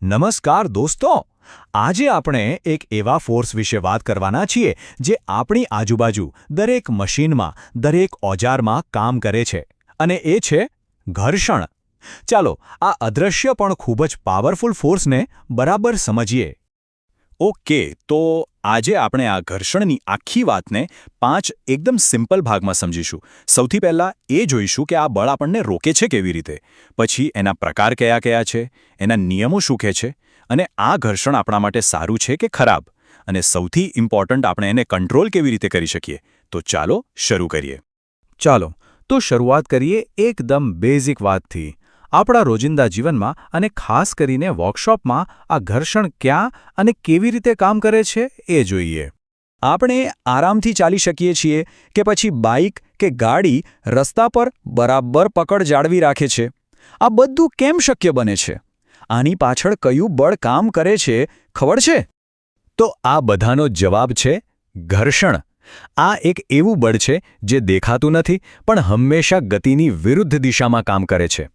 નમસ્કાર દોસ્તો, આજે આપણે એક એવા ફોર્સ વિશે વાત કરવાના છીએ જે આપણી આજુબાજુ દરેક મશીનમાં, દરેક ઓજારમાં કામ કરે છે અને એ છે ઘર્ષણ. ચાલો આ અદૃશ્ય પણ ખૂબ જ પાવરફુલ ફોર્સને બરાબર સમજીએ. ઓકે, તો આજે આપણે આ ઘર્ષણની આખી વાતને 5 એકદમ સિમ્પલ ભાગમાં સમજીશું. સૌથી પહેલાં એ જોઈશું કે આ બળ આપણને રોકે છે કેવી રીતે, પછી એના પ્રકાર કયા કયા છે, એના નિયમો શું કહે છે, અને આ ઘર્ષણ આપણા માટે સારું છે કે ખરાબ, અને સૌથી ઇમ્પોર્ટન્ટ આપણે એને કંટ્રોલ કેવી રીતે કરી શકીએ. તો ચાલો શરૂ કરીએ. ચાલો તો શરૂઆત કરીએ એકદમ બેઝિક વાતથી. આપણા રોજિંદા જીવનમાં અને ખાસ કરીને વર્કશોપમાં આ ઘર્ષણ ક્યાં અને કેવી રીતે કામ કરે છે એ જોઈએ. આપણે આરામથી ચાલી શકીએ છીએ કે પછી બાઇક કે ગાડી રસ્તા પર બરાબર પકડ જાળવી રાખે છે. આ બધું કેમ શક્ય બને છે? આની પાછળ કયું બળ કામ કરે છે ખબર છે? તો આ બધાનો જવાબ છે ઘર્ષણ. આ એક એવું બળ છે જે દેખાતું નથી પણ હંમેશા ગતિની વિરુદ્ધ દિશામાં કામ કરે છે.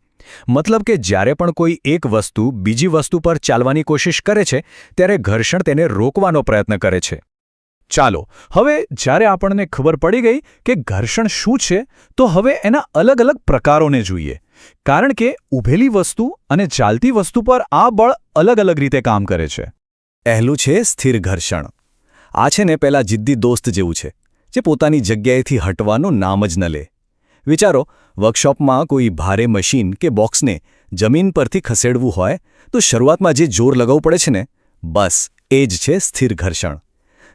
મતલબ કે જ્યારે પણ કોઈ એક વસ્તુ બીજી વસ્તુ પર ચાલવાની કોશિશ કરે છે ત્યારે ઘર્ષણ તેને રોકવાનો પ્રયત્ન કરે છે. ચાલો હવે જ્યારે આપણને ખબર પડી ગઈ કે ઘર્ષણ શું છે તો હવે એના અલગ અલગ પ્રકારોને જોઈએ. કારણ કે ઊભેલી વસ્તુ અને ચાલતી વસ્તુ પર આ બળ અલગ અલગ રીતે કામ કરે છે. પહેલું છે સ્થિર ઘર્ષણ. આ છે ને પેલા જિદ્દી દોસ્ત જેવું છે જે પોતાની જગ્યાએથી હટવાનું નામ જ ન લે. વિચારો, વર્કશોપમાં કોઈ ભારે મશીન કે બોક્સને જમીન પરથી ખસેડવું હોય તો શરૂઆતમાં જે જોર લગાવવું પડે છે ને, બસ એ જ છે સ્થિર ઘર્ષણ.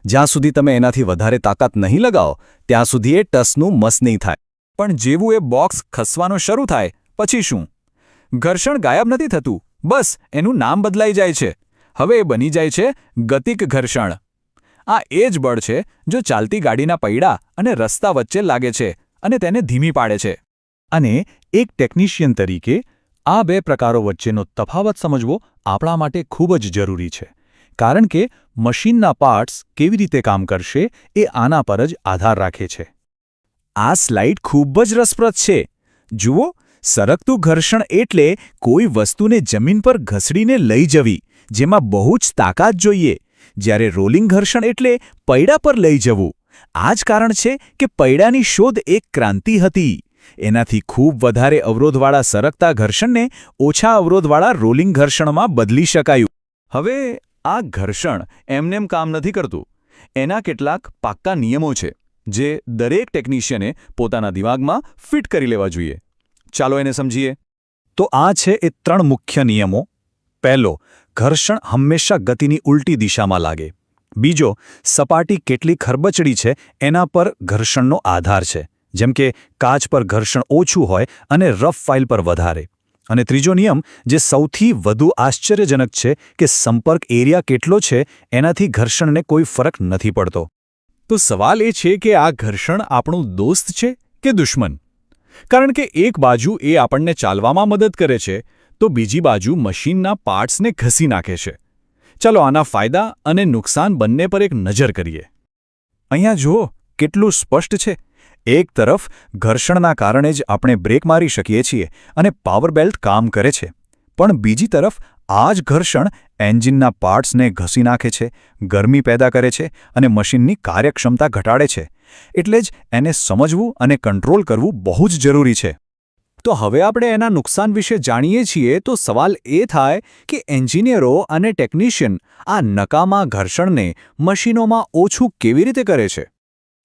જ્યાં સુધી તમે એનાથી વધારે તાકાત નહીં લગાવો ત્યાં સુધી એ ટસનું મસ નહીં થાય. પણ જેવું એ બોક્સ ખસવાનું શરૂ થાય પછી શું? ઘર્ષણ ગાયબ નથી થતું, બસ એનું નામ બદલાઈ જાય છે. હવે એ બની જાય છે ગતિક ઘર્ષણ. આ એ જ બળ છે જો ચાલતી ગાડીના પૈડા અને રસ્તા વચ્ચે લાગે છે અને તેને ધીમી પાડે છે. અને એક ટેકનિશિયન તરીકે આ બે પ્રકારો વચ્ચેનો તફાવત સમજવો આપણા માટે ખૂબ જ જરૂરી છે. કારણ કે મશીનના પાર્ટ્સ કેવી રીતે કામ કરશે એ આના પર જ આધાર રાખે છે. આ સ્લાઇડ ખૂબ જ રસપ્રદ છે. જુઓ, સરકતું ઘર્ષણ એટલે કોઈ વસ્તુને જમીન પર ઘસડીને લઈ જવી, જેમાં બહુ જ તાકાત જોઈએ. જ્યારે રોલિંગ ઘર્ષણ એટલે પૈડા પર લઈ જવું. આ જ કારણ છે કે પૈડાની શોધ એક ક્રાંતિ હતી. એનાથી ખૂબ વધારે અવરોધવાળા સરકતા ઘર્ષણને ઓછા અવરોધવાળા રોલિંગ ઘર્ષણમાં બદલી શકાયું. હવે આ ઘર્ષણ એમનેમ કામ નથી કરતું. એના કેટલાક પાક્કા નિયમો છે જે દરેક ટેકનિશિયને પોતાના દિમાગમાં ફિટ કરી લેવા જોઈએ. ચાલો એને સમજીએ. તો આ છે એ 3 મુખ્ય નિયમો. પહેલો, ઘર્ષણ હંમેશા ગતિની ઉલટી દિશામાં લાગે. બીજો, સપાટી કેટલી ખરબચડી છે એના પર ઘર્ષણનો આધાર છે, જેમ કે કાચ પર ઘર્ષણ ઓછું હોય અને રફ ફાઇલ પર વધારે. અને ત્રીજો નિયમ, જે સૌથી વધુ આશ્ચર્યજનક છે, કે સંપર્ક એરિયા કેટલો છે એનાથી ઘર્ષણને કોઈ ફરક નથી પડતો. તો સવાલ એ છે કે આ ઘર્ષણ આપણું દોસ્ત છે કે દુશ્મન? કારણ કે એક બાજુ એ આપણને ચાલવામાં મદદ કરે છે તો બીજી બાજુ મશીનના પાર્ટ્સને ઘસી નાખે છે. ચાલો આના ફાયદા અને નુકસાન બંને પર એક નજર કરીએ. અહીંયા જુઓ કેટલું સ્પષ્ટ છે. એક તરફ ઘર્ષણના કારણે જ આપણે બ્રેક મારી શકીએ છીએ અને પાવર બેલ્ટ કામ કરે છે. પણ બીજી તરફ આ જ ઘર્ષણ એન્જિનના પાર્ટ્સને ઘસી નાખે છે, ગરમી પેદા કરે છે અને મશીનની કાર્યક્ષમતા ઘટાડે છે. એટલે જ એને સમજવું અને કંટ્રોલ કરવું બહુ જ જરૂરી છે. તો હવે આપણે એના નુકસાન વિશે જાણીએ છીએ તો સવાલ એ થાય કે એન્જિનિયરો અને ટેકનિશિયન આ નકામા ઘર્ષણને મશીનોમાં ઓછું કેવી રીતે કરે છે?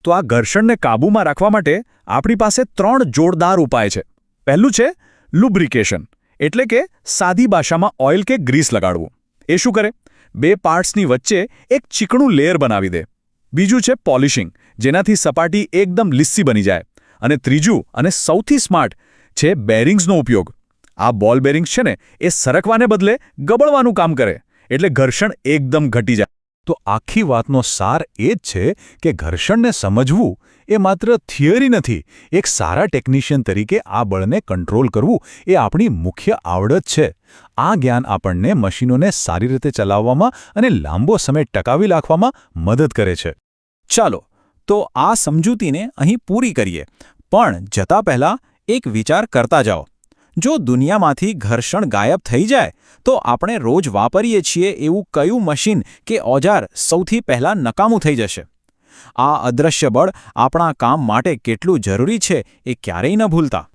તો આ ઘર્ષણને કાબૂમાં રાખવા માટે આપણી પાસે 3 જોરદાર ઉપાય છે. પહેલું છે લુબ્રિકેશન, એટલે કે સાદી ભાષામાં ઓઇલ કે ગ્રીસ લગાડવું. એ શું કરે? 2 પાર્ટ્સની વચ્ચે એક ચીકણું લેયર બનાવી દે. બીજું છે પોલિશિંગ, જેનાથી સપાટી એકદમ લીસ્સી બની જાય. અને ત્રીજું અને સૌથી સ્માર્ટ છે બેરિંગ્સનો ઉપયોગ. આ બોલ બેરિંગ્સ છે ને એ સરકવાને બદલે ગબડવાનું કામ કરે, એટલે ઘર્ષણ એકદમ ઘટી જાય. તો આખી વાતનો સાર એ જ છે કે ઘર્ષણને સમજવું એ માત્ર થિયરી નથી. એક સારા ટેકનિશિયન તરીકે આ બળને કંટ્રોલ કરવું એ આપણી મુખ્ય આવડત છે. આ જ્ઞાન આપણને મશીનોને સારી રીતે ચલાવવામાં અને લાંબો સમય ટકાવી રાખવામાં મદદ કરે છે. ચાલો તો આ સમજૂતીને અહીં પૂરી કરીએ. પણ જતા પહેલાં એક વિચાર કરતા જાઓ. જો દુનિયામાંથી ઘર્ષણ ગાયબ થઈ જાય તો આપણે રોજ વાપરીએ છીએ એવું કયું મશીન કે ઓજાર સૌથી પહેલાં નકામું થઈ જશે? આ અદૃશ્ય બળ આપણા કામ માટે કેટલું જરૂરી છે એ ક્યારેય ન ભૂલતા.